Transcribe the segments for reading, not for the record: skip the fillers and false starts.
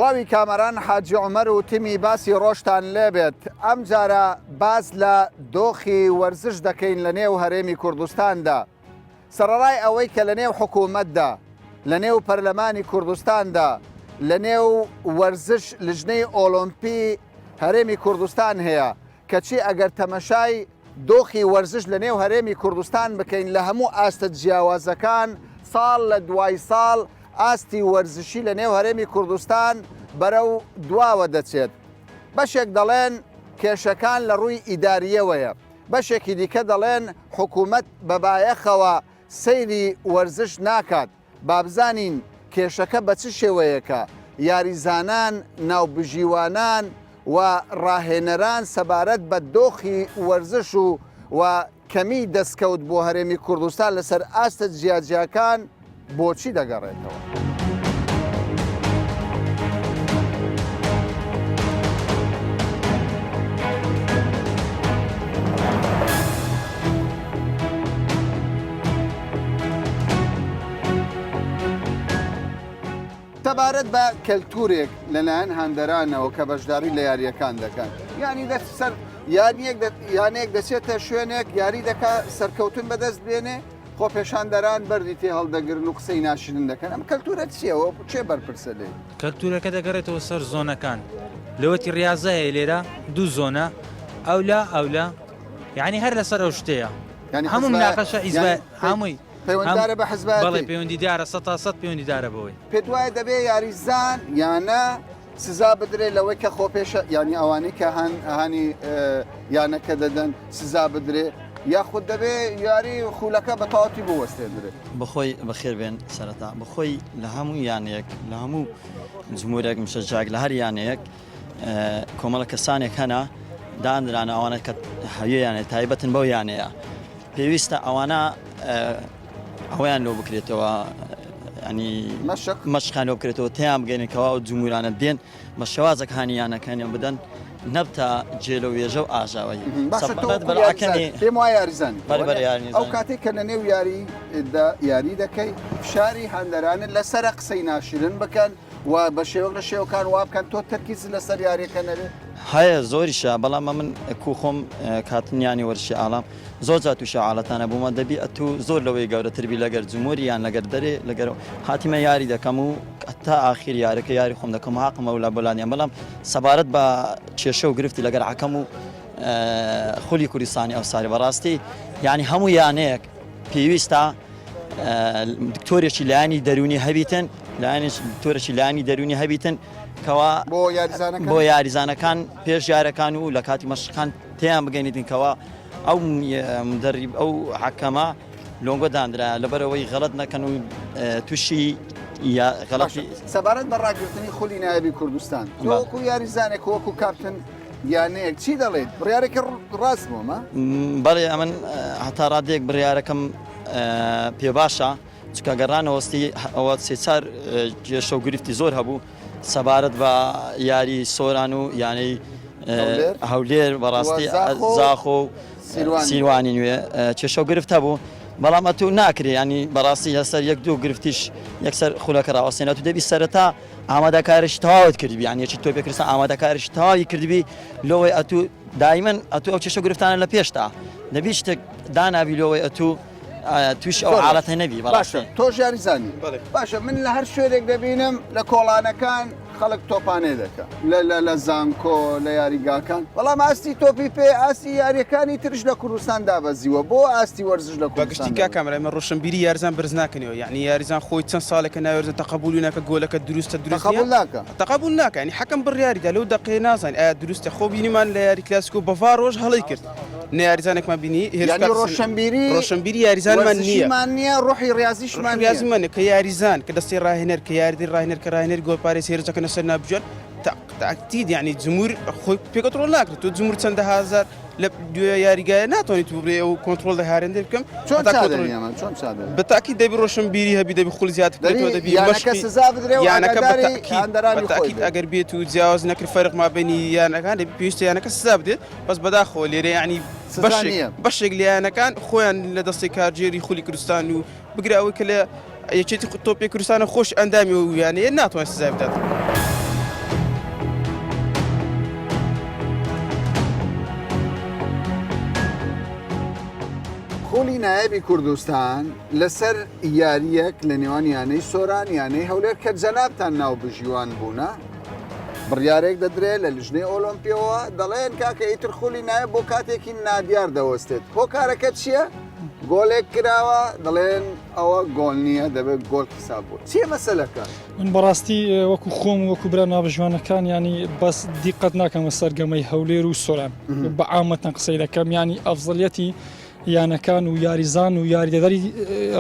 ڕاوی کامەران حاجی عومەر و تیمی باسی ڕۆژتان لێبێت ئەم جارە باز لە دۆخی وەرزش دەکەین لە نێو هەرێمی کوردستاندا سەرەڕای ئەوەی کە لە نێو حکوومەتدا لە نێو پەرلەمانی کوردستاندا لە نێو وەرزش لژنەی ئۆلۆمپی هەرێمی کوردستان هەیە کەچی ئەگەر تەمەشای دۆخی وەرزش لە نێو هەرێمی کوردستان بکەین لە هەموو ئاستە جیاوازەکان ساڵ لە دوای ساڵ ئاستی وەرزشی لە نێو هەرێمی کوردستان بەرەو دواوە دەچێت بەشێک دەڵێن کێشەکان لە ڕووی ئیداریەوەیە بەشێکی دیکە دەڵێن حکوومەت بەبایەخەوە سەیری وەرزش ناکات بابزانین کێشەکە بە چ شێوەیەکە یاریزانان ناوبژیوانان و ڕاهێنەران سەبارەت بە دۆخی وەرزش و کەمی دەستکەوت بۆ هەرێمی کوردستان لەسەر ئاستە جیاجیاکان بۆچی دەگەڕێتەوە؟ تەبارەت بە کەلتورێک لەلایەن هەندەرانەوە کە بەشداری لە یاریەکان دەکەن یانی دەسەر یانێک دەچێتە شوێنێک یاری دەکا سەرکەوتن بەدەست بێنێ خۆ پێشاندەران بەردی تێ هەڵدەگرن و قسەی ناشرین دەکەن ئەم کەلتورە چیەوە چێ بەرپرسە لێ کەلتورەکە دەگەڕێتەوە سەر زۆنەکان لەوەتی ڕاضەیە لێرە دوو زۆنە ئەولا یعنی هەر لەسەر ئەو شتەیە هەموو مناقەشە ئیزبای هەمووی پەیوەنددارە بە حزبەتی بەڵێ پەیوەندی دیارە 100% پەیوەندی دارە بەوەی پێت وایە دەبێ یاریزان یانە سزا بدرێت لەوەی کە خۆ پێشە ینی ئەوانەی کە هەنی یانەکە دەدەن سزا بدرێت یاخود دەبێ یاری خولەکە بە تەواوی بوەستێنرێت بخۆی بەخێر بێن سەرەتا بخۆی لە هەموو یانەیەک لە هەموو جمهورێک مشەجاک لە هەر یانەیەک کۆمەڵە کەسانێک هەنا دانرانە ئەوانە کە هەویەیانێت تایبەتن بەو یانەیە پێویستە ئەوانە ئەویان لۆ بکرێتەوە ینی مەشقان لۆ بکرێتەوە تیان بگەێنێکەوە و جمهورانە دێن بە شێوازێک هانیانەکانیان بدەن نەبتە جێلە و وێژە و ئاژاوی پێم وایە یاریزان ئەو کاتێک کە لە نێو یاری دەکەی فشاری هەندەرانت لەسەر قسەی ناشرن بکەن و بە شێوەک لە شێوەکان وا بکەن تۆ تەرکیز لەسەر یاریەکە نەبێت هەیە زۆریشە بەڵام من کوخۆم کاتنیانی وەرشی ئاڵام زۆر جات و شعالەتانە بوومە دەبی ئەتو زۆر لەوەی گەورەتربی لەگەر جمهوری یان لەگەر دەرێ لەگەر هاتیمە یاری دەکەم و تا ئاخیر یارەکە یاری خۆم دەکەم حاقمە و لە بۆلانیان بەڵام سەبارەت بە کێشە و گرفتی لەگەر حەکەم و خولی کوردستانی ئەوساری بەڕاستی یعنی هەموو یانەیەک پێویستە دکتۆرێکی لایانی دەرونی هەبیتن دکتۆرێکی لایانی دەرونی هەبیتن کەوا بۆ یاریزانەکان پێش یارەکان و لە کاتی مەشقان تیان بگەینیتنکەوە ئەو دەریب ئەو حەکەمە لۆنگۆ دانرا لەبەرەوەی غەڵەت نەکەن و تووشی غەڵەتی سەبارەت بە ڕاگررتنی خولی نایبی کوردستان وەکو یاریزانێک وەکو کاپتن یانەیەک چی دەڵێت بڕیارێکی ڕاست بوومە بەڵێ ئەمن هەتا ڕادێک بڕیارەکەم پێ باشە چکە گەڕانەوەستی ئەوە سێچار کێشە و گرفتی زۆر هەبوو سەبارەت بە یاری سۆران و یانەی هەولێر بەڕاستی زاخۆ و سیروانی نوێ کێشە و گرفت هەبوو بەڵام ئەتو ناکرێ ینی بەڕاستی هەسەر یەک دوو گرفتیش یەکسەر خولەکە ڕاوەستێنێت و دەبی سەرەتا ئامادەکارش تەواوت کردبی یانیەکی تۆ پێکردستان ئامادەکارش تەواوی کردبی لەوەی ئەتو دایمەن ئەتو ئەو کێشە گرفتانە لە پێشتا دەبی شتێک دانابی لەوەی ئەتو توش ئەو حاڵەتە نەبی باشە تۆ ژاریزانی باشە من لە هەر شوێنێک دەبینم لە کۆڵانەکان خەڵک تۆپانێ دەکە لە زانکۆ لە یاریگاکان بەڵام ئاستی تۆپی پێ ئاستی یاریەکانی ترش لە کوردستان دابەزیوە بۆ ئاستی وەرزش لە کوردستان بەگشتی کامەرە من ڕۆشنبیری یاریزان برز ناکەنەوە یعنی یاریزان خۆی چەند ساڵێکە ناوێرزە تەقبولی ناکە گۆلەکە دروستە تەقبول ناکە ینی حەکەم بڕیاریدا لەو دەقەیە نازانین ئایا دروستە خۆ بینیمان لە یاری کلاسیکۆ بەڤا ڕۆژ هەڵی کرد نەیاریزانێکمان بینی ڕۆشنبیری یاریزانمان نییە ڕۆحی ڕاضیشمان ڕازیمانە کە یاریزان کە دەستی ڕاهێنەر کە یاردی ڕاهێنەر کە ڕاهێنەر گۆڵپارێز هێرجەکەنە سەر نابژێن تاکتید یعنی جمهور خۆی پێکەتڕۆڵ ناکرێت تۆ جمهور چەندە هازار لە دوێ یاریگایە ناتوانیت بڕێ و کۆنتترۆل لە هارێندە بکەم بە تاکی دەبی ڕۆشنبیری هەبی دەبی خوڵ زیاد بکرێتەوە دەبی یانەکە بەتاکید ئەگەر بێت و جیاواز نەکرد فەرق مابینی یانەکان دەبی پێویستە یانەکە سزا بدێت بەس بەداخۆ لێرە یعنی بەشێک لە یانەکان خۆیان لە دەستی کارژێری خولی کوردستان و بگراوەی کە لە یەکێتی تۆپی کوردستانە خۆش ئەندامی و یانەیە ناتوانێت سزا بدات. نایبی کوردستان لەسەر یاریەک لە نێوان یانەی سۆران یانەی هەولێر کە جەنابتان ناو بژیوان بوونە بڕیارێک دەدرێت لە لیژنەی ئۆلۆمپیەوە دەڵێن کاکە ئیتر خولی نایە بۆ کاتێکی نادیار دەوەستێت هۆکارەکە چییە؟ گۆلێک کراوە دەڵێن ئەوە گۆڵ نییە دەبێت گۆڵ حساب بوو چیە مەسەلەکە؟ من بەڕاستی وەکو خۆم وەکو برا نابژوانەکان ینی بەس دیقەت ناکەمە سەرگەمەی هەولێر و سۆران بە عامەتەن قسەی دەکەم ینی ئەفزەلیەتی یانەکان و یاریزان و یاریدەدەری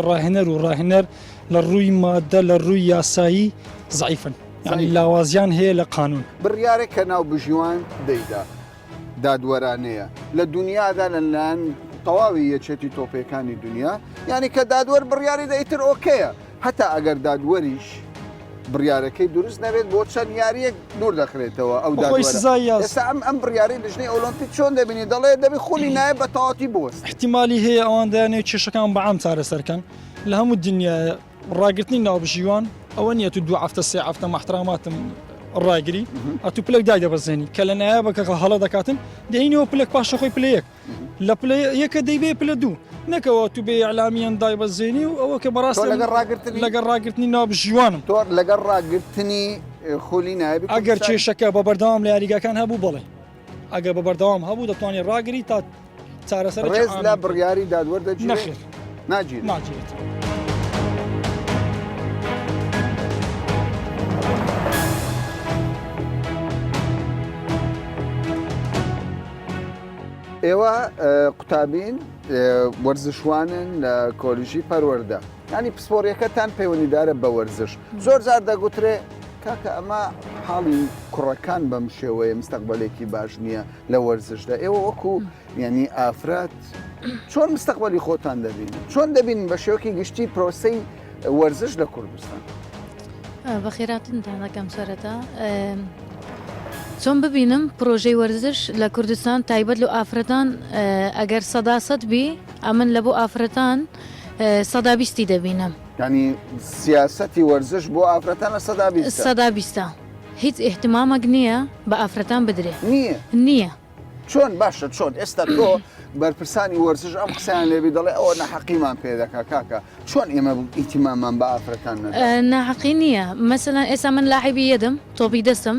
ڕاهێنەر و ڕاهێنەر لە ڕووی مادە لە ڕووی یاسایی زعیفن ینی لاوازیان هەیە لە قانون بڕیارێک کە ناو بژیوان دەیدا دادوەرانەیە لە دنیادا لەلایەن تەواوی یەکێتی تۆپیەکانی دنیا یعنی کە دادوەر بڕیاری دەیتر ئۆکەیە هەتا ئەگەر دادوەریش بڕیارەکەی دروست نەبێت بۆ چەند یاریەک دوور دەخرێتەوە ئەو ئێستا ئەم بڕیاری لژنەی ئۆلۆمپیک چۆن دەبینی دەڵێ دەبی خولی نایە بە تەواتی بۆست احتیمالی هەیە ئەوان دەیانێت کێشەکان بە عام چارەسەرکەن لە هەموو دنیاە ڕاگررتنی ناوبژیوان ئەوە نیە تو دو هەفتە سێ هەفتە محتراماتم ڕاگری ئەتو پلێک دای دەبەزێنی کە لە نایە بەکە هەڵە دەکاتن دەینەوە پلێک پاشە خۆی پلەیەک لە پلە یەکە دەیبێ پلە دوو نەکەوە تو بێ ئەعلامیان دای بەزێنی و ئەوە کە بەڕاست لەگەر ڕاگررتنی ناوبژیوانم تۆ لەگەر ڕاگررتنی خولی نایبی ئەگەر کێشەکە بە بەردەوام لە یاریگاکان هەبوو بڵێ ئەگەر بە بەردەوام هەبوو دەتوانێت ڕاگری تا چارەسەر ڕێز لە بڕیاری دادوەردەجێت نەخێر ناگیرێت ئێوە قوتابین وەرزشوانن لە کۆلیژی پەروەردە ینی پسپۆڕیەکەتان پەیوەندیدارە بە وەرزش زۆر جار دەگوترێ کاکە ئەمە حاڵی کوڕەکان بەم شێوەیە مستەقبلێکی باش نییە لە وەرزشدا ئێوە وەکو ینی ئافرەت چۆن مستەقبلی خۆتان دەبین چۆن دەبین بە شێوەکی گشتی پرۆسەی وەرزش لە کوردستان بەخێراتتان دەکەم سەرەتا چۆن ببینم پرۆژەی وەرزش لە کوردستان تایبەت لە ئافرەتان ئەگەر سەداسەد بی ئەمن لە بۆ ئافرەتان سەدابیستی دەبینم ینی سیاسەتی وەرزش بۆ ئافرەتان لە سەدابیستە هیچ احتیمامەک نییە بە ئافرەتان بدرێ نییە چۆن باشە چۆن ئێستا تۆ بەرپرسانی وەرزش ئەم قسەیان لێبی دەڵێ ئەوە نەحەقیمان پێ دەکا کاکە چۆن ئێمە ئیتیمامان بە ئافرەتان ناحەقی نییە مەسەلەن ئێستا من لاعبی یەدم تۆپی دەستم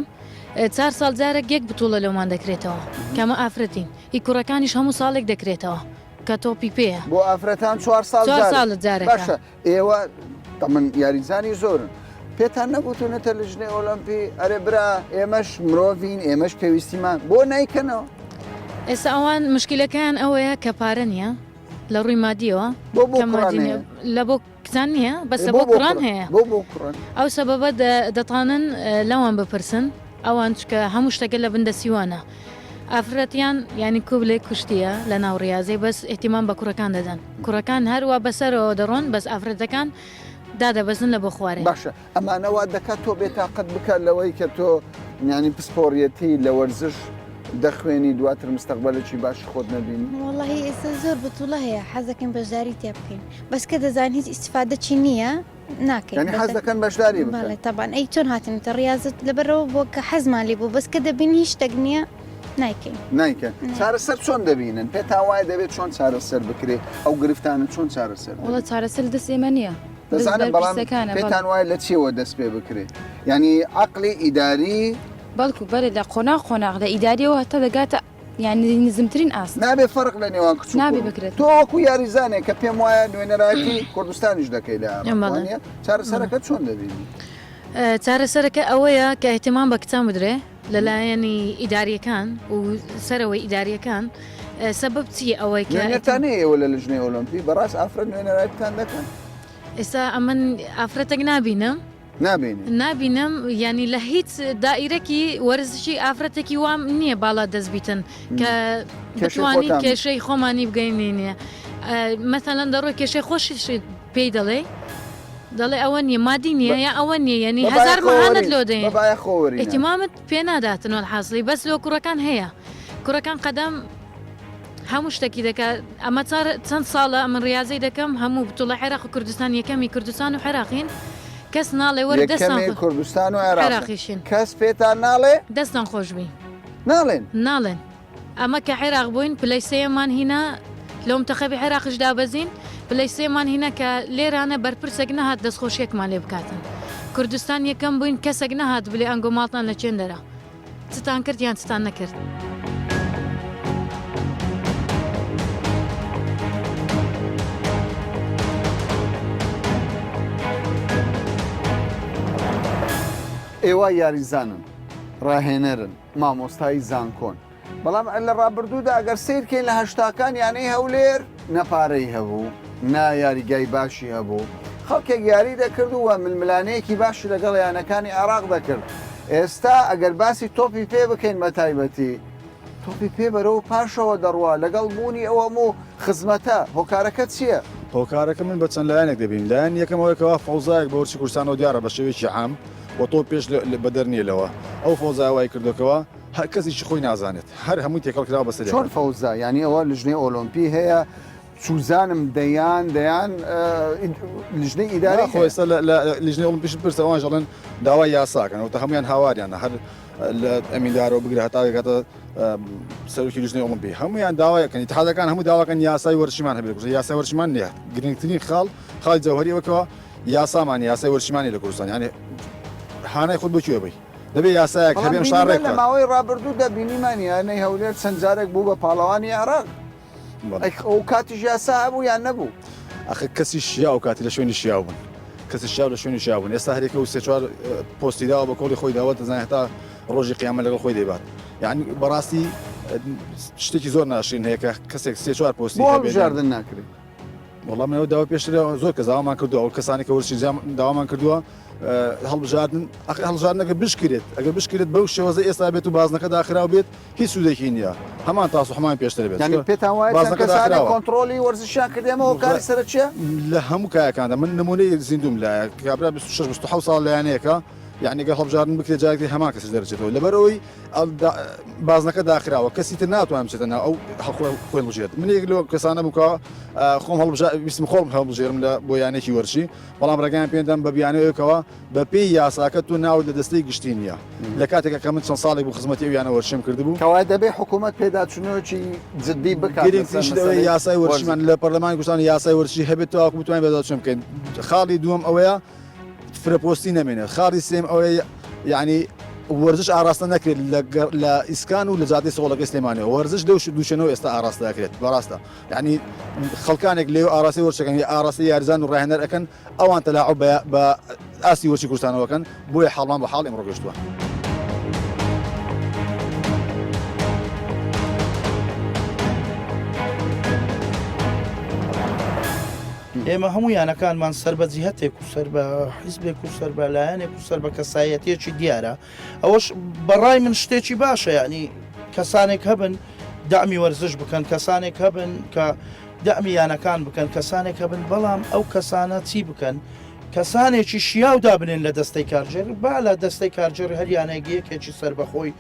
4 ساڵ جارێک یەک بتوڵە لەومان دەکرێتەوە کەمە ئافرەتین ئی کوڕەکانیش هەموو ساڵێک دەکرێتەوە کە تۆپی پێە بۆ ئافرەتان 4 ساڵ جارێک باشە ئێوە من یاریزانی زۆرن پێتان نەگوتونەتە لیژنەی ئۆلۆمپی ئەرێ برا ئێمەش مرۆڤین ئێمەش پێویستیمان بۆ نیکەنەوە ئێستا ئەوان مشکلەکان ئەوەیە کە پارە نییە لە ڕووی مادیەوە لە بۆ کزان نییە بەسە بۆ کوڕان هەیە ئەو سەبەبە دەتوانن لەوان بپرسن ئەوان چکە هەموو شتەکە لە بندە سیوانە ئافرەتیان ینی کوبلێک کوشتیە لە ناو ڕاضی بەس احتیمان بە کوڕەکان دەدەن کوڕەکان هەروە بەسەرەوە دەڕۆن بەس ئافرەتەکان دادەبەزن لە بۆ خوارێ باشە ئەمانەوە دەکات تۆ بێتاقەت بکات لەوەی کە تۆ ینی پسپۆڕیەتی لە وەرزش دەخوێنی دواتر مستەقبلێکی باش خۆت نەبینی وڵی ئێستا زۆر بتوڵە هەیە حەزەکەن بەشداری تێ بکەین بەس کە دەزان هیچ ئیسفادە چی نییە ناکەین حەز دەکەن بەشداری تابان ئەی چۆن هاتنتە ڕاضت لەبەرەوە بۆ کە حەزمان لێ بوو بەس کە دەبینی هیچ شتێک نییە نایکەن چارەسەر چۆن دەبینن پێتان وایە دەبێت چۆن چارەسەر بکرێت ئەو گرفتانە چۆن چارەسەر وڵە چارەسەر دەست ئێمە نییە دەزانم بەڵام پێتان وایە لە چیەوە دەست پێ بکرێت ینی عەقلی ئیداری بەڵکو بەرە لە قۆناغ لە ئیداریەوە هەتا دەگاتە یعنی نزمترین ئاست نابێ فەرق لە نێوان کچ نابێ بکرێت تۆ وەکو یاریزانێک کە پێم وایە نوێنەرایەتی کوردستانیش دەکەی لە ئەمانە چارەسەرەکە چۆن دەبینی چارەسەرەکە ئەوەیە کە احتیمان بە کچان بدرێ لەلایەنی ئیداریەکان و سەرەوەی ئیداریەکان سەبەب چیە ئەوەی کەتانەیەوە لە لیژنەی ئۆلۆمپی بەڕاست ئافرەت نوێنەرایەتتان دەکەن ئێستا ئەمن ئافرەتێک نابینم نابینم ینی لە هیچ دائیرەکی وەرزشی ئافرەتێکی وام نییە باڵا دەستبیتن کە بتوانانی کێشەی خۆمانی بگەینێنێ مەثەلەن دەڕۆی کێشەی خۆشی پێی دەڵێ ئەوە نییە مادی نییە یا ئەوە نییە ینی هزار ماهانت لۆ دەین ئیتیمامت پێ ناداتنەوە حاصلی بەس لۆ کوڕەکان هەیە کوڕەکان قەدەم هەموو شتێکی دەکات ئەمە چەند ساڵە من ڕاضی دەکەم هەموو بتوڵە عێراق و کوردستان یەکەمی کوردستان و عێراقین کەس ناڵێ وەرە دەستان کوردستان و عێراقیشین کەس پێتان ناڵێ دەستان خۆشببی ناڵێن ئەمە کە عێراق بووین پلەی سەیەمان هینا لەو منتەخەبی عێراقیش دابەزین پلەی سێمان هینە کە لێرانە بەرپرسێک نەهات دەستخۆشیەکمان لێ بکاتن کوردستان یەکەم بووین کەسێک نەهات بلێ ئەنگۆماڵتان لە چێن دەرا چتان کرد یان چتان نەکرد ئێوە یاریزانن ڕاهێنەرن مامۆستایی زانکۆن بەڵام لە ڕابردوودا ئەگەر سیرکەین لە هەشتاکان یانەی هەولێر نەپارەی هەبوو نا یاریگای باشی هەبوو خەڵکێک یاری دەکرد و ململانەیەکی باشی لەگەڵ یانەکانی عێراق دەکرد ئێستا ئەگەر باسی تۆپی پێ بکەین بە تایبەتی تۆپی پێ بەرەو پاشەوە دەڕوا لەگەڵ بوونی ئەوە و خزمەتە هۆکارەکە چییە؟ هۆکارەکە من بە چەند لایەنێک دەبین لایەن یەکەمەوەیەکەوە فەوزایەک بە ورچی کوردستانەوە دیارە بە شێوەیەکی عام بۆ تۆ پێش بە دەرنیلەوە ئەو فەوزاوای کردەکەەوە هەر کەسیشی خۆی نازانێت هەر هەمووی تێکەڵ کرا بەسەر چۆن فەوزا ینی ئەوە لژنەی ئۆلۆمپی هەیە سوزانم دەیان لژنەی ئیداری خۆ ئێستا لە لژنەی ئۆلۆمپیش پرسە ئەوان ژەڵێن داوای یاساکەن ئەوتە هەمویان هاواریانە هەر لە ئەمیندارەوە بگرە هەتاگاتە سەرۆکی لژنەی ئۆلۆمپی هەمویان داوایەکەن اتحادەکان هەموو داواکەن یاسای وەرشیمان هەبێت یاسای وەرشمان نییە گرنگترین خاڵی جەوهەریەوەکەوە یاسامان یاسای وەرشمانی لە کوردستان یعنی هانای خۆت بۆکوێ بی دەبێ یاسایەک هەبێ شارڕێک لە ماوەی ڕابردوو دەبینیمانی یانەی هەولێر چەند جارێک بوو بە پاڵەوانی عێراق ئەو کاتیش یاسا هەبوو یان نەبوو ئەخە کەسی شیا و کاتی لە شوێنی شیا بوون کەسی شیا لە شوێنی شیا بوون ئێستا هەرێکە و سێ چوار پۆستی داوە بە کۆڵی خۆی داوە دەزانێت هەتا ڕۆژی قیامە لەگەڵ خۆی دەیبات یعنی بەڕاستی شتێکی زۆر ناشرین هەیە کە کەسێک سێ چوار پۆستی ژاردن ناکرێت وەڵام منەوە داوا پێشتر زۆر کەس داوامان کردووە ئەو کەسانی کە وەرشی داوامان کردووە هەڵبژاردن هەڵبژاردنەکە بشکرێت ئەگەر بشکرێت بەو شێوەزە ئێستا بێت و بازنەکە داخراو بێت هیچ سوودێکی نییە هەمان تاس و هەمان پێشتر بێت پێتان وایە کەسانی کۆنتڕۆلی وەرزشیان کردێمەوە کاری سەرە چییە؟ لە هەموو کایەکاندا من نمونەی زیندوم لایە کابرا 26 ساڵ لایەنەیەەکە یعنی گە هەڵبژاردن بکرێت جارێکی هەمان کەسش دەرەچێتەوە لەبەرەوەی بازنەکە داخراوە کەسی تر ناتوانم بچێتە ناو ئەو خۆی بژێت من یەک لەوە کەسانە بووکە خۆم ویستم خۆم هەڵبژێرم لە بۆ یانێکی وەرشی بەڵام ڕێگەیان پێدەم بە بیانەوەیەکەوە بە پێی یاساکە تو ناو لە دەستەی گشتی نییە لە کاتێکە کە من چەند ساڵێک بوو خزمەتی ئەو یانە وەرشم کردبوو کەوای دەبێ حکوومەت پێداچوونەوەکی جددی بکات یاسای وەرشمان لە پەرلەمانی کوردستان یاسای وەرشی هەبێت تاواکو بتوانین بەداچوون بکەین خاڵی دووەم ئەوەیە فرەپۆستی نەمێنێت خاڵی سێم ئەوەیە یعنی وەرزش ئاراستە نەکرێت لە ئیسکان و لە جادەی سۆڵەکەی سلێمانیەوە وەرزش دووشەنەوە ئێستا ئاراستە دەکرێت بەڕاستە یعنی خەڵکانێک لێو ئاراستی وەرشەکەن ئاراستی یاریزان و ڕاهێنەر ئەەکەن ئەوان تەلاعوب بە ئاسی وەرشی کوردستانەوەکەن بۆیە حاڵمان بە حاڵ ئێمە ڕۆگەشتووە ئێمە هەموو یانەکانمان سەر بە جیهەتێک و سەر بە حیزبێک و سەر بە لایەنێک و سەر بە کەسایەتێکی دیارە ئەوەش بەڕای من شتێکی باشە ینی کەسانێک هەبن دامی وەرزش بکەن کەسانێک هەبن کە دامی یانەکان بکەن کەسانێک هەبن بەڵام ئەو کەسانە چی بکەن کەسانێکی شیاو دابنێن لە دەستەی کارژێر با لە دەستەی کارژێر هەریانەیەکێکی سەربەخۆی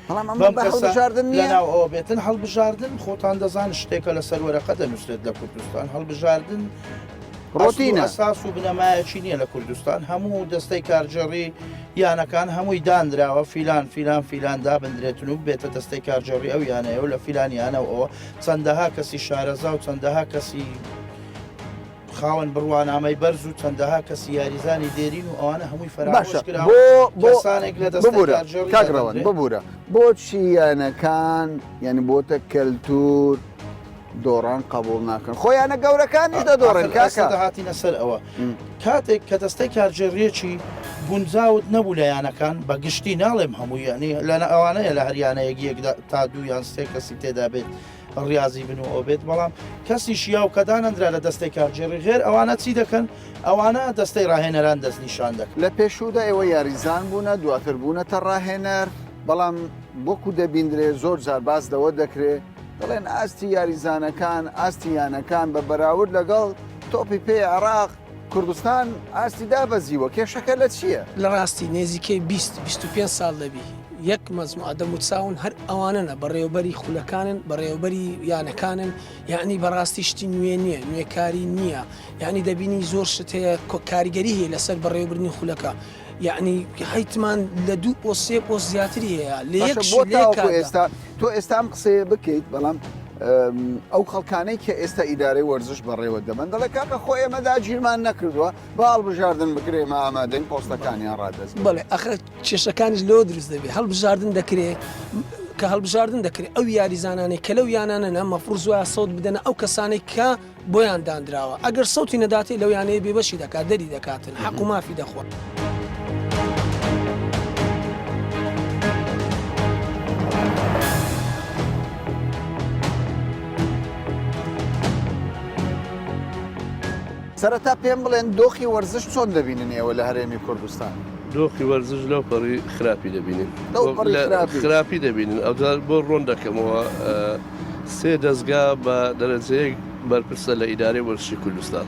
لەناو ئەوە بێتن هەڵبژاردن خۆتان دەزان شتێکە لە سەروەرەقە دەنووسێت لە کوردستان هەڵبژاردن ڕۆتینە ئەساس و بنەمایەکی نییە لە کوردستان هەموو دەستەی کارجێڕی یانەکان هەمووی دانراوە فیلان فیلان فیلان دابدرێتن و بێتە دەستەی کارجێڕی ئەو یانەیە و لە فیلانیانەوە ئەوە چەندەها کەسی شارەزا و چەندەها کەسی خاوەن بڕوانامەی بەرز و چەندەها کەسی یاریزانی دێرین و ئەوانە هەمووی فەرامۆشکراسانێک لە دەستەی کارجێڕی ببوورە بۆچی یانەکان یعنی بۆتە کەلتور دۆڕان قبول ناکەن خۆیانە گەورەکانی دەدۆڕن هاتینە سەر ئەوە کاتێک کە دەستەی کارجێڕیەکی گونجاوت نەبوو لە یانەکان بە گشتی ناڵێم هەموویانی لەنە ئەوانەیە لە هەریانەیەک تا دوو یان سێ کەسی تێدا بێت ڕاضی بن و ئەو بێت بەڵام کەسی شیا و کەدانەندرا لە دەستەی کارجێڕی غێر ئەوانە چی دەکەن ئەوانە دەستەی ڕاهێنەران دەستنیشان دەکەن لە پێشودا ئێوە یاریزان بوونە دواتر بوونەتە ڕاهێنەر بەڵام بۆکو دەبیندرێ زۆر جار باز دەوە دەکرێت دەڵێن ئاستی یاریزانەکان ئاستی یانەکان بە بەراورد لەگەڵ تۆپی پێ عێراق کوردستان ئاستی دابەزیوە کێشەکە لە چییە؟ لە ڕاستی نێزیکەی 25 ساڵ دەبی یەک مەزموع دەموچاون هەر ئەوانە بەڕێوەبەری خولەکانن بەڕێوەبەری یانەکانن یعنی بەڕاستی شتی نوێ نییە نوێکاری نییە یعنی دەبینی زۆر شت هەیە کاریگەری هەیە لەسەر بەڕێوەبردنی خولەکە یعنی هەیتمان لە 2 بۆ 3 پۆست زیاتری هەیە لە ئێستا تۆ ئێستام قسەیە بکەیت بەڵام ئەو خەڵکانەی کە ئێستا ئیدارەی وەرزش بەڕێوە دەبن دەڵێ کاکە خۆی ئێمە داگیرمان نەکردووە باڵ بژاردن بکرێ ئێمە ئامادەین پۆستەکانیان ڕادەست بڵێ ئەخە کێشەکانیش لەوە دروست دەبێت هەڵبژاردن دەکرێت کە هەڵبژاردن دەکرێت ئەو یاریزانانەی کە لەو یانانە مەفروض وایە سەوت بدەنە ئەو کەسانەی کە بۆیان دانراوە ئەگەر سەوتی نەداتی لەو یانەیە بێبەشی دەکات دەری دەکاتن حەق و مافی دەخوات. سەرەتا پێم بڵێن دۆخی وەرزش چۆن دەبینن ئێوە لە هەرێمی کوردستان؟ دۆخی وەرزش لەو پەڕی خراپی دەبینین خراپی دەبینن ئەوجار بۆ ڕۆن دەکەمەوە سێ دەستگا بە دەرەجەیەک بەرپرسە لە ئیدارەی وەرزشی کوردستان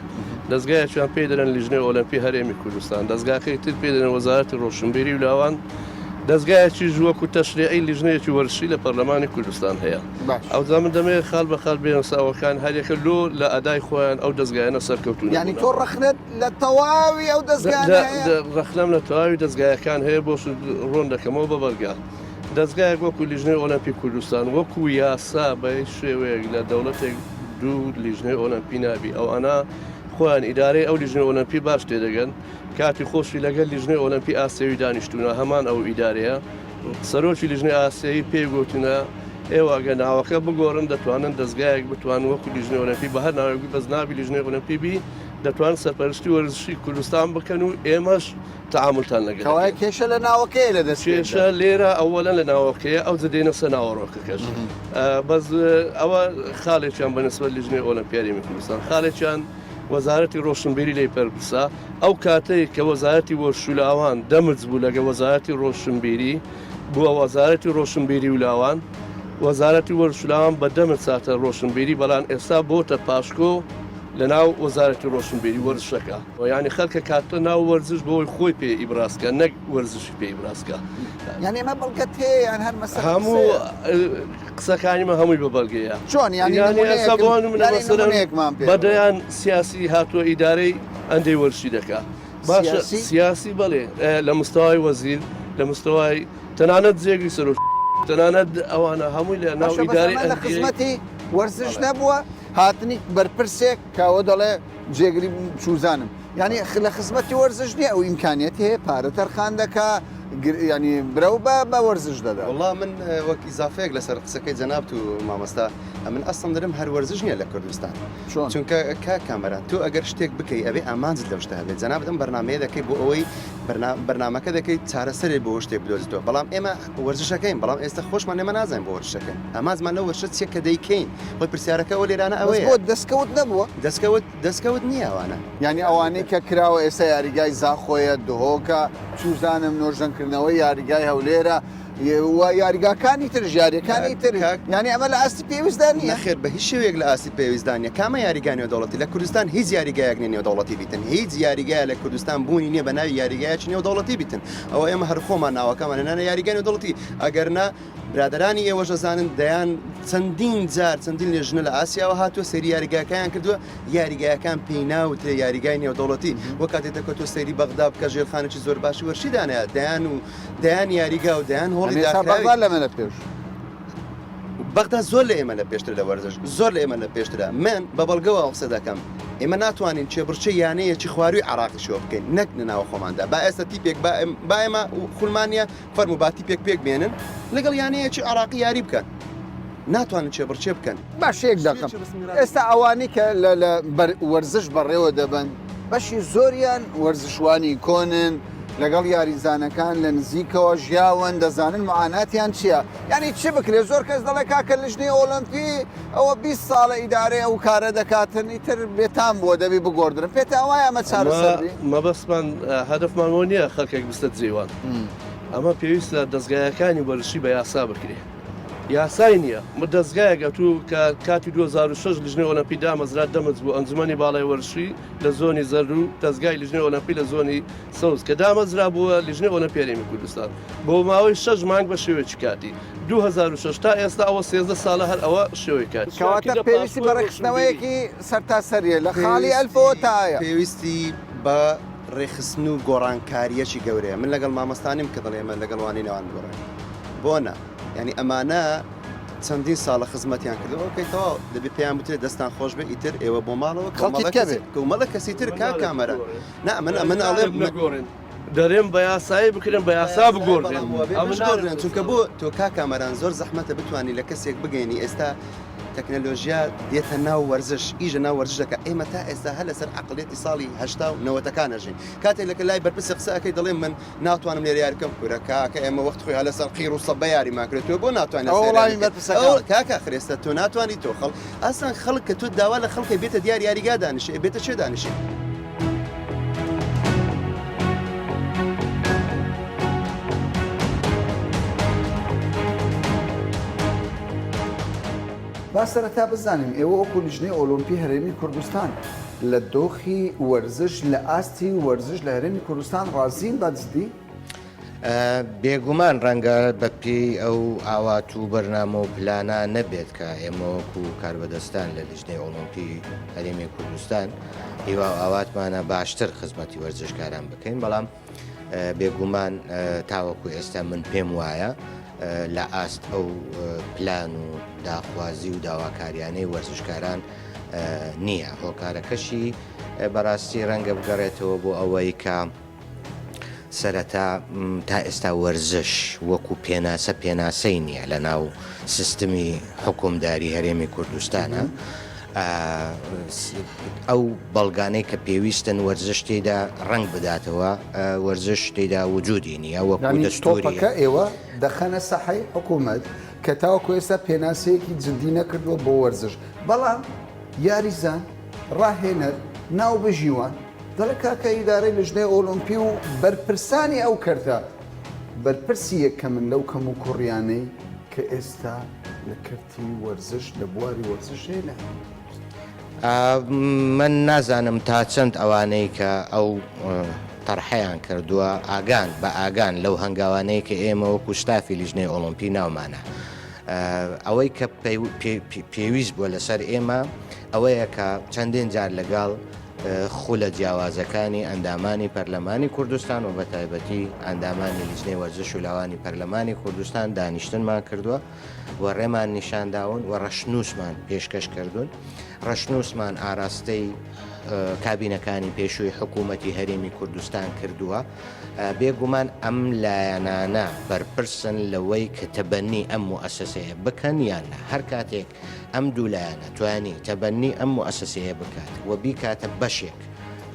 دەستگایەکیان پێ دەرن لیژنەی ئۆلمپی هەرێمی کوردستان دەستگاکەی تر پێ دەرن وەزارەتی ڕۆشنبیری و لاوان دەستگایەکی ژوەکو تەشریعی لیژنەیەکی وەرزشی لە پەرلەمانی کوردستان هەیە ئەوجا من دەمەوێت خاڵ بە خاڵ بێنە ساوەکان هەرێکە لۆ لە ئەدای خۆیان ئەو دەستگایانە سەرکەوتون ینی تۆ ڕەخنت لە تەواوی ئەو ڕەخلەم لە تەواوی دەستگایەکان هەیە بۆ ڕۆن دەکەمەوە بە بەرگا دەستگایەک وەکو لیژنەی ئۆلمپی کوردستان وەکو یاسا بە شێوەیەک لە دەوڵەتێک دوو لیژنەی ئۆلمپی نابی ئەو ئەنا خۆیان ئیدارەی ئەو لیژنەی ئۆلمپی باش تێدەگەن کاتی خۆشی لەگەل لیژنەی ئۆلمپی ئاسیوی دانیشتونە هەمان ئەو ئیدارەیە سەرۆکی لیژنەی ئاسیایی پێیگوتونە ئێوە ئەگە ناوەکە بگۆڕن دەتوانن دەستگایەک بتوان وەکو لیژنەی ئۆلمپی بە هەر ناوێکی بەس نابی لیژنەی ئۆلمپی بی دەتوان سەرپەرشتی وەرزشی کوردستان بکەن و ئێمەش تعاملتان لەگەڵ کێشە لە ناوەکەی لە کێشە لێرە ئەوەلەن لە ناوەکەیە ئەو دێنە سە ناوەڕۆکەکەش بەس ئەوە خاڵێکیان بەنسبەت لیژنەی ئۆلمپیادی کوردستان خاڵێکیان وەزارەتی ڕۆشنبیری لێی پەرپرسا ئەو کاتەی کە وەزارەتی وەرشولاوان دەمرج بوو لەگە وەزارەتی ڕۆشنبیری بووە وەزارەتی ڕۆشنبیری ولاوان وەزارەتی وەرشولاوان بە دەمت ساتە ڕۆشنبیری بەڵام ئێستا بۆتە پاشکۆ لە ناو وەزارەتی ڕۆشنبیری وەرزشەکە یعنی خەڵکە کاتە ناو وەرزش بۆی خۆی پێ ئیبراسکە نەک وەرزشی پێ ئیبراسکە یعنی ئەمە بەڵگەت هەیە یان هەر مەسەلە هەموو قسەکانیمە هەمووی بە بەڵگەیە چۆن بەدەیان سیاسی هاتووە ئیدارەی ئەندەی وەرشی دەکا باشە سیاسی بڵێ لە مستەوای وەزیر لە مستەوای تەنانەت جێگری سەرۆک تەنانەت ئەوانە هەمووی لە ناو ئیدارەی خزمەتی وەرزش نەبووە هاتنی بەرپرسێک کاوە دەڵێ جێگری چوزانم یعنی لە خزمەتی وەرزش نییە ئەو ئیمکانیەتی هەیە پارە تەرخان دەکا ینی برە بە وەرزش دەدا وڵا من وەک ئیزافەیەک لەسەر قسەکەی جەنابەت و مامۆستا من ئەسڵم دەرم هەر وەرزش نییە لە کوردستان چونکە کامەرە تۆ ئەگەر شتێک بکەی ئەبێ ئامانجت لەو شتە هەبێت جەنابەت ئەم بەرنامەیە دەکەی بۆ ئەوەی بەرنامەکە دەکەیت چارەسەرێ بۆ شتێک بدۆزیتەوە بەڵام ئێمە وەرزشەکەین بەڵام ئێستا خۆشمان ئێمە نازانین بۆ وەرزشەکەن ئەمازمان لە وەرشە چیە کە دەیکەین خۆی پرسیارەکە ئەو لێرانە ئەوەیە دەستکەوت نەبووە دەستکەوت نییە ئەوانە ینی ئەوانەی کە کراوە ئێستا یاریگای زاخۆیە دهۆکە چوزانم نۆژەنکردنەوەی یاریگای هەولێرە یاریگاکانی تر ژاریەکانی تر ینی ئەمە لە ئاستی پێویستدان نیە خێر بە هیچ شێوەیەک لە ئاستی پێویستدانە کامە یاریگانی نێودەوڵەتی لە کوردستان هیچ یاریگایەک نێو دەوڵەتی بیتن هیچ یاریگایە لە کوردستان بوونی نییە بە ناوی یاریگایەکی نێودەوڵەتی بیتن ئەوە ئێمە هەر خۆمان ناوەکەمان نانە یاریگای نێودەوڵەتی ئەگەرنا برادرانی ئێوەش دەزانن دەیان چەندین لێژنە لە ئاسیاوە هاتووە سەری یاریگاکەیان کردووە یاریگایەکان پێی ناوترێ یاریگای نێودەوڵەتی وە کاتێکە تۆ سەیری بەغدا بکە ژێرخانێکی زۆر باشی وەرشیدانەیە دەیان یاریگا و دەیان هۆڵی لەمە پێش بەغدا زۆر لە ئێمە لە پێشتر لە وەرزش زۆر لە ئێمە لە پێشترا من بە بەڵگەوە قسە دەکەم ئێمە ناتوانین چێبڕچە یانەیەکی خواروی عراقی شۆ بکەین نەک ناوە خۆماندا با ئێستا تیپێک با ئێمە خولمانە فەرمو با تیپێک پێک بێنن لەگەڵ یانەیەکی عراقی یاری بکەن ناتوانن چێبڕچێ بکەن باشێک دەکەم ئێستا ئەوانی کە لە وەرزش بەڕێوە دەبن بەشی زۆریان وەرزشوانی کۆنن لەگەڵ یاریزانەکان لە نزیکەوە ژیاون دەزانن معاناتیان چییە یعنی چی بکرێ زۆر کەس دەڵێ کاکە لیژنەی ئۆلمپی ئەوە 20 ساڵە ئیدارەیە ئەو کارە دەکاتن ئیتر بێتان بۆ دەبی بگۆدرن پێتە ئەوای ئەمە چارەسەری مەبەستمان هەدفمان بۆ نییە خەڵکێک بستە جێوان ئەمە پێویستە دەستگایەکانی وەرزشی بە یاسا بکرێ یاسای نییە دەستگایەکە تو کە کاتی 2006 لیژنەی ئۆلمپی دامەزرا دەمەز بوو ئەنجومەنی باڵای وەرزشی لە زۆنی زەرد و دەستگای لیژنەی ئۆلمپی لە زۆنی سەوز کە دامەزرا بووە لیژنەی ئۆلمپی هەرێمی کوردستان بۆ ماوەی 6 مانگ بە شێوەیەکی کاتی 2006 تا ئێستا ئەوە 13 ساڵە هەر ئەوە شێوەی کات کەواتە پێویستی بەڕێخستنەوەیەکی سەرتاسەریە لە خاڵی ئەلفەوە تایە پێویستی بە ڕێخستن و گۆڕانکاریەکی گەورەیە من لەگەڵ مامەستانیم کە دەڵێ من لەگەڵ وانی نێوان گۆڕان بۆنە ینی ئەمانە چەندین ساڵە خزمەتیان کردەوە ئەوکەیتەوە دەبێت پێیان بترێت دەستان خۆش بێ ئیتر ئێوە بۆ ماڵەوە کۆمەڵە کەسی تر کامەرە من ئەڵێ دەرێن بە یاسایی بکرێن بە یاسا بگۆڕێن چونکە بۆ تۆ کامەران زۆر زەحمەتە بتوانانی لە کەسێک بگەینی ئێستا تەکنەلۆژیا دێتە ناو وەرزش ئیژە ناو وەرزش دەکە ئێمە تا ئێستا هە لەسەر عقلێتی ساڵی هەشتا و نەوەتەکان ئەژین کاتێک لەکە لای بەرپرسە قسەکەی دەڵێن من ناتوانم لێرە یاریکەم کوورەکە کە ئێمە وەخت خۆی لەسەر قیر و سەبە یاری ماکرێتەوە بۆ ناتوانێت کاکە خرێستە تۆ ناتوانانی تۆ خەڵ ئاسان خەڵک کە تۆ داوا لە خەڵکی بێتە دیار یاریگا دانیشێ بێتە چێ دانیشێ با سەرەتا بزانین ئێوە وەکو لیژنەی ئۆلۆمپی هەرێمی کوردستان لە دۆخی وەرزش لە ئاستی وەرزش لە هەرێمی کوردستان ڕازین بەجددی؟ بێگومان ڕەنگە بەپێی ئەو ئاوات و بەرنامە و پلانە نەبێت کە ئێمە وەکو کاربەدەستان لە لیژنەی ئۆلۆمپی هەرێمی کوردستان هیوا ئاواتمانە باشتر خزمەتی وەرزشکاران بکەین بەڵام بێگومان تاوەکو ئێستا من پێم وایە لە ئاست ئەو پلان و داخوازی و داواکاریانەی وەرزشکاران نییە هۆکارەکەشی بەڕاستی ڕەنگە بگەڕێتەوە بۆ ئەوەی کە سەرەتا تا ئێستا وەرزش وەکو پێناسەی نییە لە ناو سیستمی حکومداری هەرێمی کوردستانە ئەو بەڵگانەی کە پێویستن وەرزش تێدا ڕنگ بداتەوە وەرزش تێدا وجودی نییە وەکو دەستوریەکە ئێوە دەخەنە سەحەی حکوومەت کە تاوەکو ئێستا پێناسەیەکی جدی نەکردووە بۆ وەرزش بەڵام یاریزان ڕاهێنەر ناو بژیوان دەڵێ کاکە ئیدارەی لیژنەی ئۆلۆمپی و بەرپرسانی ئەو کردە بەرپرسی یەکە من لەو کەم و کوڕیانەی کە ئێستا لە کردی وەرزش لە بواری وەرزش هێنە من نازانم تا چەند ئەوانەی کە ئەو تەرحەیان کردووە ئاگان بە ئاگان لەو هەنگاوانەیە کە ئێمە وەکو شتافی لیژنەی ئۆلۆمپی ناومانە ئەوەی کە پێویست بووە لەسەر ئێمە ئەوەیە کە چەندین جار لەگەڵ خولە جیاوازەکانی ئەندامانی پەرلەمانی کوردستان و بە تایبەتی ئەندامانی لیژنەی وەرزش و لاوانی پەرلەمانی کوردستان دانیشتنمان کردووە و ڕێمان نیشانداون و ڕەشنووسمان پێشکەش کردوون ڕەشنووسمان ئاراستەی کابینەکانی پێشووی حکوومەتی هەرێمی کوردستان کردووە بێگومان ئەم لایەنانە بەرپرسن لەوەی کە تەبەنی ئەم موئەسسەیە بکەن یانە هەر کاتێک ئەم دوو لایەنە توانی تەبەنی ئەم موئەسسەیە بکات و بیکاتە بەشێک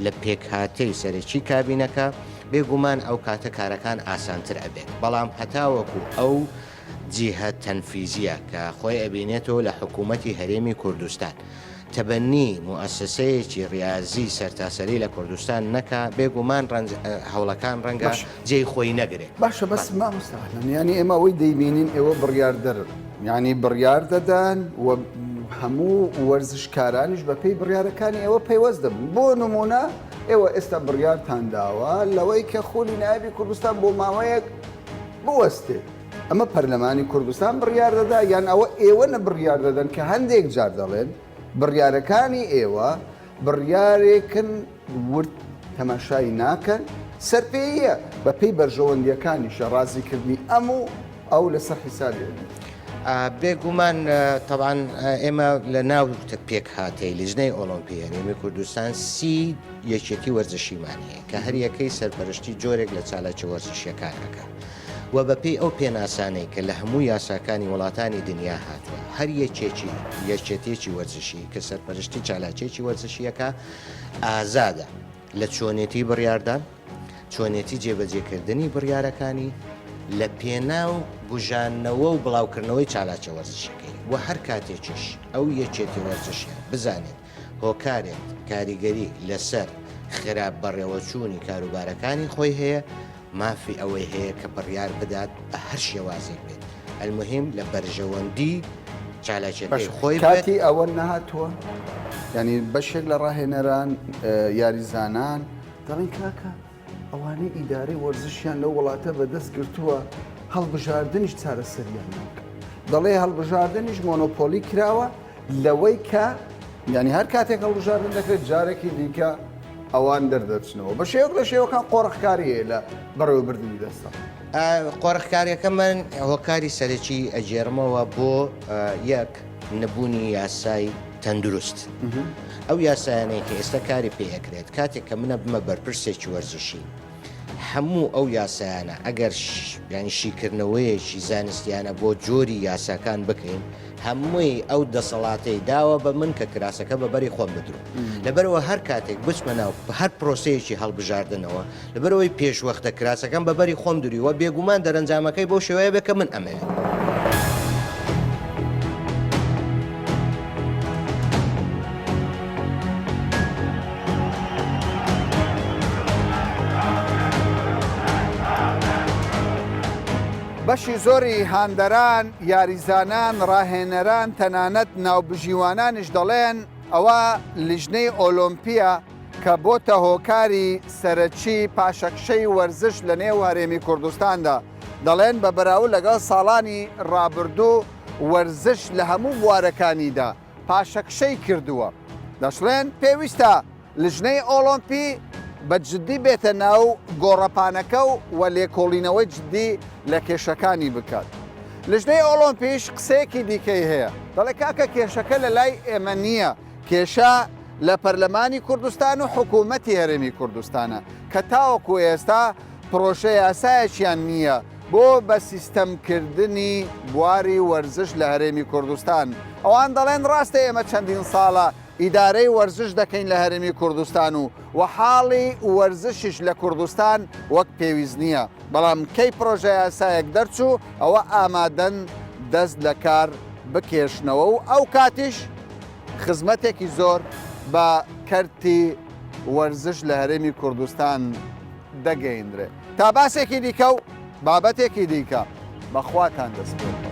لە پێکهاتەی سەرەکی کابینەکە بێگومان ئەو کاتە کارەکان ئاسانتر ئەبێت بەڵام هەتاوەکو ئەو جیهە تەنفیزیە کە خۆی ئەبینێتەوە لە حکوومەتی هەرێمی کوردستان تەبەنی موئەسسەیەکی ڕاضی سەرتاسەری لە کوردستان نەکا بێگومان هەوڵەکان ڕەنگە جێی خۆی نەگرێت باشە بەس مامۆستاحلم ینی ئێمە ئەوەی دەیبینین ئێوە بڕیاردەرن ینی بڕیار دەدان و هەموو وەرزشکارانیش بە پێی بڕیارەکانی ئێوە پەیوەست دەبن بۆ نمونە ئێوە ئێستا بڕیارتان داوە لەوەی کە خولی نایبی کوردستان بۆ ماوەیەک بوەستێت ئەمە پەرلەمانی کوردستان بڕیار دەدا یان ئەوە ئێوە نە بڕیار دەدەن کە هەندێک جار دەڵێن بڕیارەکانی ئێوە بڕیارێکن ورد تەماشای ناکەن سەرپێیە بە پێی بەرژەوەندیەکانیشە ڕازیکردنی ئەموو ئەو لەسەر حیسابێ بێگومان طبعاً ئێمە لە ناو پێک هاتەی لیژنەی ئۆلۆمپی هەرێمی کوردستان سی یەکێتی وەرزشیمانەیە کە هەر یەکەی سەرپەرشتی جۆرێک لە چالاکی وەرزشیەکانەکە و بەپێی ئەو پێناسانەی کە لە هەموو یاساکانی وڵاتانی دنیا هاتووە هەر یەکێتێکی وەرزشی کە سەرپەرشتی چالاکێکی وەرزشیەکە ئازادە لە چۆنێتی بڕیاردان چۆنێتی جێبەجێکردنی بڕیارەکانی لە پێناو بژانەوە و بڵاوکردنەوەی چالاکە وەرزشەکەی و هەر کاتێکیش ئەو یەکێتی وەرزشیە بزانێت هۆکارێت کاریگەری لەسەر خراپ بەڕێوەچوونی کاروبارەکانی خۆی هەیە مافی ئەوەی هەیە کە بڕیار بدات بە هەر شێوازێک بێت المهم لە بەرژەوەندی چالاکیەکەی خۆی کاتی ئەوە نەهاتووە ینی بەشێک لە ڕاهێنەران یاریزانان دەڵێن کاکە ئەوانەی ئیدارەی وەرزشیان لەو وڵاتە بەدەست گرتووە هەڵبژاردنیش چارەسەریان ناکە دەڵێ هەڵبژاردنیش مۆنۆپۆلی کراوە لەوەی کە ینی هەر کاتێک هەڵبژاردن دەکرێت جارێکی دیکە ئەوان دەردەچنەوە بە شێوک لە شێوەکان قۆڕخکاریە لە بەڕێوەبردننی دەستە قۆڕخکاریەکەمان هۆکاری سەرەکی ئەجێرمەوە بۆ یەک نەبوونی یاسای تەندروست. ئەو یاسایانەیە کە ئێستا کاری پێەکرێت کاتێک کە منە بمە بەرپرسێکی وەرزشی هەموو ئەو یاسایانە ئەگەر ینی شیکردنەوەیەکی زانستیانە بۆ جۆری یاساکان بکەین هەمووی ئەو دەسەڵاتەی داوە بە من کە کراسەکە بەبەری خۆم بدرو لەبەرەوە هەر کاتێک بچمە ناو هەر پرۆسەیەکی هەڵبژاردنەوە لەبەرەوەی پێشوەختە کراسەکەم بەبەری خۆم درویوە بێگومان دەرەنجامەکەی بۆ شێوەیە بێ کە من ئەمەیە. بەشی زۆری هاندەران، یاریزانان، ڕاهێنەران تەنانەت ناوبژیوانانیش دەڵێن ئەوە لیژنەی ئۆلۆمپیە کە بۆتە هۆکاری سەرەکی پاشەکشەی وەرزش لە نێو هەرێمی کوردستاندا. دەڵێن بە بەراورد لەگەڵ ساڵانی ڕابردوو وەرزش لە هەموو بوارەکانیدا پاشەکشەی کردووە. دەشڵێن پێویستە لیژنەی ئۆلۆمپی بە جددی بێتە ناو گۆڕەپانەکە و لێکۆڵینەوەی جددی لە کێشەکانی بکات. لیژنەی ئۆلۆمپیش قسەیەکی دیکەی هەیە دەڵێ کاکە کێشەکە لە لای ئێمە نییە، کێشە لە پەرلەمانی کوردستان و حکوومەتی هەرێمی کوردستانە کە تاوەکو ئێستا پرۆژە یاسایەکیان نییە بۆ بە سیستەمکردنی بواری وەرزش لە هەرێمی کوردستان. ئەوان دەڵێن ڕاستە ئێمە چەندین ساڵە ئیدارەی وەرزش دەکەین لە هەرێمی کوردستان و حاڵی وەرزشیش لە کوردستان وەک پێویست نییە، بەڵام کەی پرۆژە یاسایەک دەرچوو ئەوە ئامادەن دەست لە کار بکێشنەوە و ئەو کاتیش خزمەتێکی زۆر بە کەرتی وەرزش لە هەرێمی کوردستان دەگەیەندرێت. تا باسێکی دیکە و بابەتێکی دیکە بەخواتان دەست پێ.